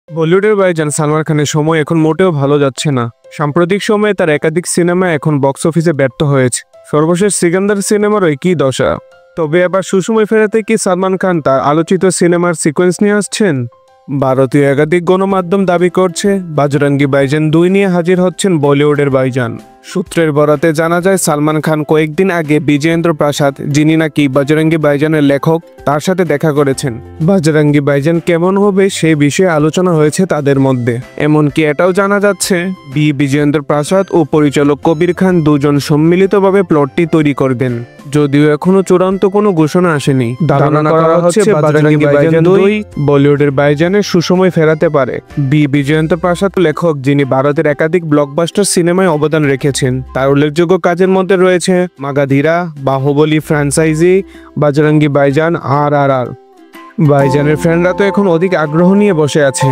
বলিউডের ভাইজান সালমান খানের সময় এখন মোটেও ভালো যাচ্ছে না। সাম্প্রতিক সময়ে তার একাধিক সিনেমা এখন বক্স অফিসে ব্যর্থ হয়েছে। সর্বশেষ সিকান্দার সিনেমারও একই দশা। তবে এবার সুসময় ফেরাতে কি সালমান খান তার আলোচিত সিনেমার সিকোয়েন্স নিয়ে আসছেন? ভারতীয় একাধিক গণমাধ্যম দাবি করছে বজরঙ্গি ভাইজান 2 নিয়ে হাজির হচ্ছেন বলিউডের ভাইজান। সূত্রের বরাতে জানা যায় সালমান খান কয়েকদিন আগে বিজেন্দ্র প্রসাদ, যিনি নাকি বজরঙ্গি ভাইজানের লেখক, তার সাথে দেখা করেছেন। বজরঙ্গি ভাইজান কেমন হবে সেই বিষয়ে আলোচনা হয়েছে তাদের মধ্যে। এমনকি এটাও জানা যাচ্ছে বিজেন্দ্র প্রসাদ ও পরিচালক কবির খান দুজন সম্মিলিতভাবে প্লটটি তৈরি করবেন। যদিও এখনো চূড়ান্ত কোনো ঘোষণা আসেনি। ধারণা করা হচ্ছে বজরঙ্গি ভাইজান 2 বলিউডের ভাইজানের সুসময় ফেরাতে পারে। বিজেন্দ্র প্রসাদ লেখক, যিনি ভারতের একাধিক ব্লকবাস্টার সিনেমায় অবদান রেখেছেন। তার উল্লেখযোগ্য কাজের মধ্যে রয়েছে মাগাধীরা, বাহুবলী ফ্র্যাঞ্চাইজি, বজরঙ্গি ভাইজান, RRR। ভাইজানের ফ্যানরা তো এখন অধিক আগ্রহ নিয়ে বসে আছে।